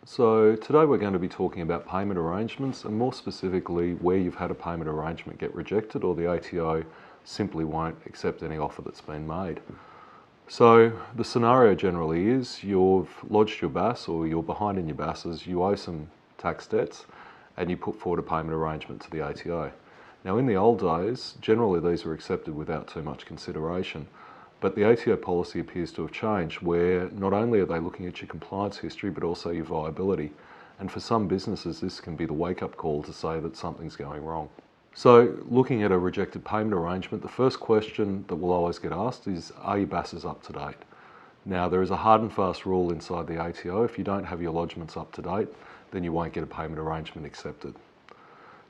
So today we're going to be talking about payment arrangements and more specifically where you've had a payment arrangement get rejected or the ATO simply won't accept any offer that's been made. So the scenario generally is you've lodged your BAS or you're behind in your BASs, you owe some tax debts and you put forward a payment arrangement to the ATO. Now in the old days, generally these were accepted without too much consideration. But the ATO policy appears to have changed where not only are they looking at your compliance history but also your viability. And for some businesses this can be the wake-up call to say that something's going wrong. So looking at a rejected payment arrangement, the first question that will always get asked is, are your BASs up to date? Now there is a hard and fast rule inside the ATO, if you don't have your lodgements up to date then you won't get a payment arrangement accepted.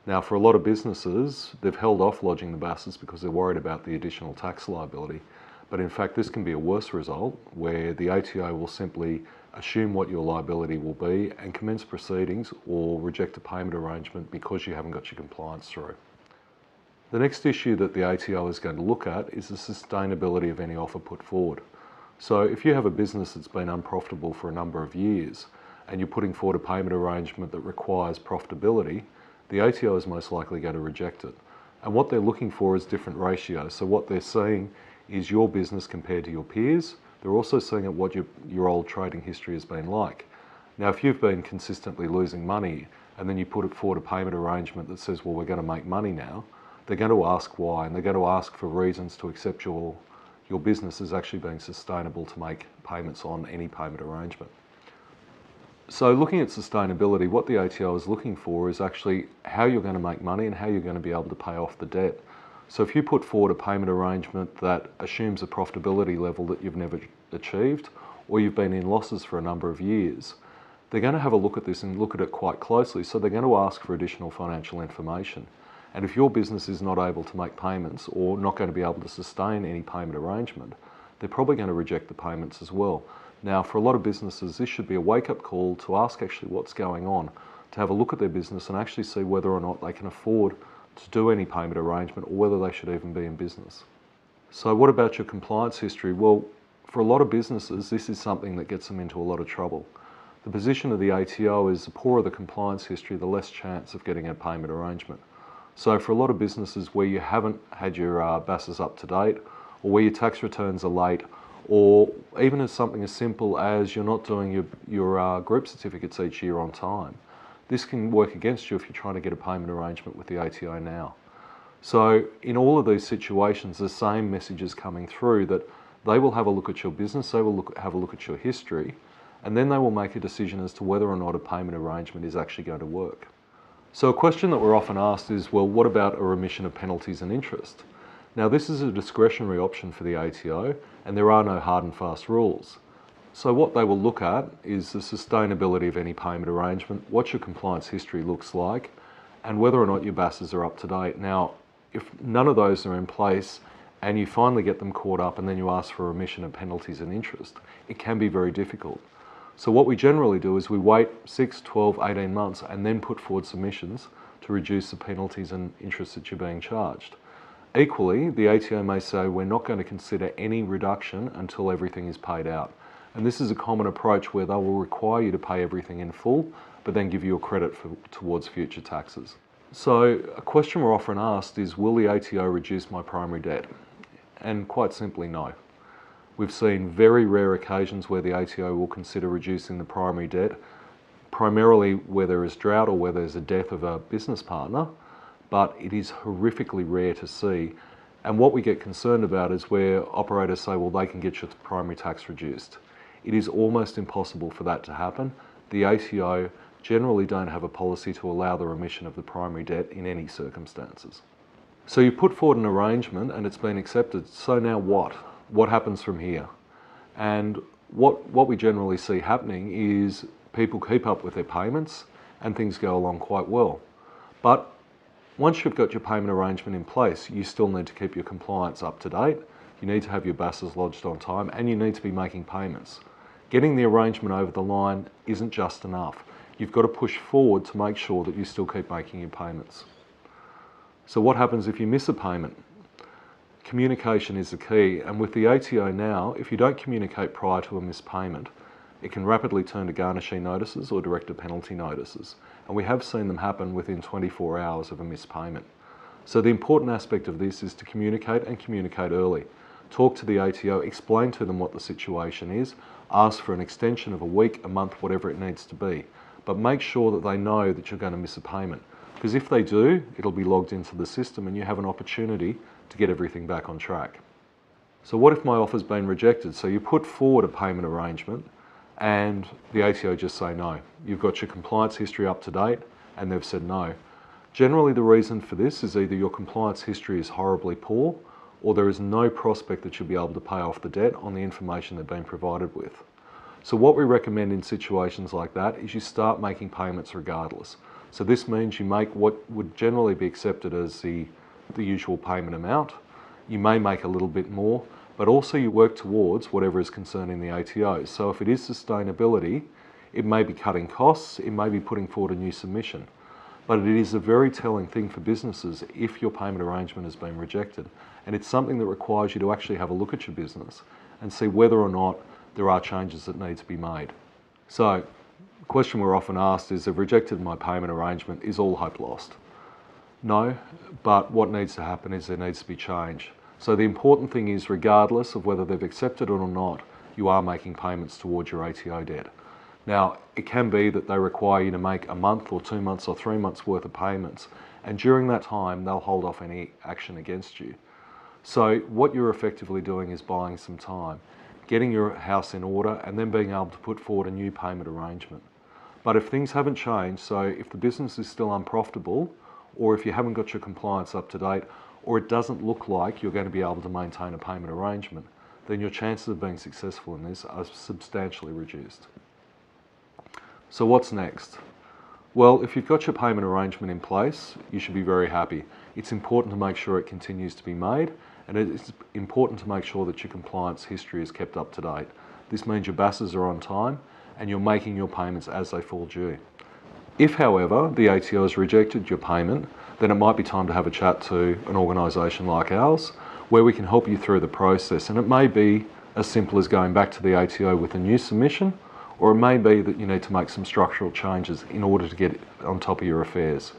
Now for a lot of businesses they've held off lodging the BASs because they're worried about the additional tax liability. But in fact, this can be a worse result where the ATO will simply assume what your liability will be and commence proceedings or reject a payment arrangement because you haven't got your compliance through. The next issue that the ATO is going to look at is the sustainability of any offer put forward. So if you have a business that's been unprofitable for a number of years and you're putting forward a payment arrangement that requires profitability, the ATO is most likely going to reject it. And what they're looking for is different ratios. So what they're seeing is your business compared to your peers. They're also seeing at what your old trading history has been like. Now, if you've been consistently losing money and then you put forward a payment arrangement that says, well, we're going to make money now, they're going to ask why, and they're going to ask for reasons to accept your business as actually being sustainable to make payments on any payment arrangement. So looking at sustainability, what the ATO is looking for is actually how you're going to make money and how you're going to be able to pay off the debt. So if you put forward a payment arrangement that assumes a profitability level that you've never achieved, or you've been in losses for a number of years, they're going to have a look at this and look at it quite closely. So they're going to ask for additional financial information. And if your business is not able to make payments or not going to be able to sustain any payment arrangement, they're probably going to reject the payments as well. Now, for a lot of businesses, this should be a wake-up call to ask actually what's going on, to have a look at their business and actually see whether or not they can afford to do any payment arrangement or whether they should even be in business. So what about your compliance history? Well, for a lot of businesses, this is something that gets them into a lot of trouble. The position of the ATO is the poorer the compliance history, the less chance of getting a payment arrangement. So for a lot of businesses where you haven't had your BASs up to date, or where your tax returns are late, or even as something as simple as you're not doing your group certificates each year on time, this can work against you if you're trying to get a payment arrangement with the ATO now. So in all of these situations, the same message is coming through that they will have a look at your business, they will have a look at your history, and then they will make a decision as to whether or not a payment arrangement is actually going to work. So a question that we're often asked is, well, what about a remission of penalties and interest? Now this is a discretionary option for the ATO and there are no hard and fast rules. So what they will look at is the sustainability of any payment arrangement, what your compliance history looks like, and whether or not your BASs are up to date. Now, if none of those are in place and you finally get them caught up and then you ask for a remission of penalties and interest, it can be very difficult. So what we generally do is we wait 6, 12, 18 months and then put forward submissions to reduce the penalties and interest that you're being charged. Equally, the ATO may say we're not going to consider any reduction until everything is paid out. And this is a common approach where they will require you to pay everything in full, but then give you a credit towards future taxes. So a question we're often asked is, will the ATO reduce my primary debt? And quite simply, no. We've seen very rare occasions where the ATO will consider reducing the primary debt, primarily where there is drought or where there's a death of a business partner, but it is horrifically rare to see. And what we get concerned about is where operators say, well, they can get your primary tax reduced. It is almost impossible for that to happen. The ATO generally don't have a policy to allow the remission of the primary debt in any circumstances. So you put forward an arrangement and it's been accepted. So now what? What happens from here? And what we generally see happening is people keep up with their payments and things go along quite well. But once you've got your payment arrangement in place, you still need to keep your compliance up to date. You need to have your BASs lodged on time and you need to be making payments. Getting the arrangement over the line isn't just enough. You've got to push forward to make sure that you still keep making your payments. So what happens if you miss a payment? Communication is the key, and with the ATO now, if you don't communicate prior to a missed payment, it can rapidly turn to garnishee notices or director penalty notices, and we have seen them happen within 24 hours of a missed payment. So the important aspect of this is to communicate and communicate early. Talk to the ATO, explain to them what the situation is, ask for an extension of a week, a month, whatever it needs to be. But make sure that they know that you're going to miss a payment. Because if they do, it'll be logged into the system and you have an opportunity to get everything back on track. So what if my offer's been rejected? So you put forward a payment arrangement and the ATO just say no. You've got your compliance history up to date and they've said no. Generally the reason for this is either your compliance history is horribly poor or there is no prospect that you'll be able to pay off the debt on the information they've been provided with. So what we recommend in situations like that is you start making payments regardless. So this means you make what would generally be accepted as the usual payment amount. You may make a little bit more, but also you work towards whatever is concerning the ATO. So if it is sustainability, it may be cutting costs, it may be putting forward a new submission. But it is a very telling thing for businesses if your payment arrangement has been rejected. And it's something that requires you to actually have a look at your business and see whether or not there are changes that need to be made. So, the question we're often asked is, I've rejected my payment arrangement, is all hope lost? No, but what needs to happen is there needs to be change. So the important thing is, regardless of whether they've accepted it or not, you are making payments towards your ATO debt. Now, it can be that they require you to make a month or 2 months or 3 months worth of payments, and during that time, they'll hold off any action against you. So what you're effectively doing is buying some time, getting your house in order, and then being able to put forward a new payment arrangement. But if things haven't changed, so if the business is still unprofitable, or if you haven't got your compliance up to date, or it doesn't look like you're going to be able to maintain a payment arrangement, then your chances of being successful in this are substantially reduced. So what's next? Well, if you've got your payment arrangement in place, you should be very happy. It's important to make sure it continues to be made, and it's important to make sure that your compliance history is kept up to date. This means your BASs are on time and you're making your payments as they fall due. If, however, the ATO has rejected your payment, then it might be time to have a chat to an organisation like ours, where we can help you through the process. And it may be as simple as going back to the ATO with a new submission, or it may be that you need to make some structural changes in order to get on top of your affairs.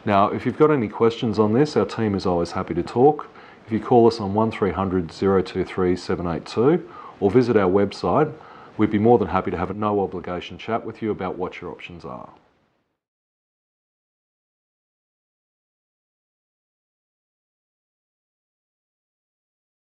Now, if you've got any questions on this, our team is always happy to talk. If you call us on 1300 023 782 or visit our website, we'd be more than happy to have a no obligation chat with you about what your options are.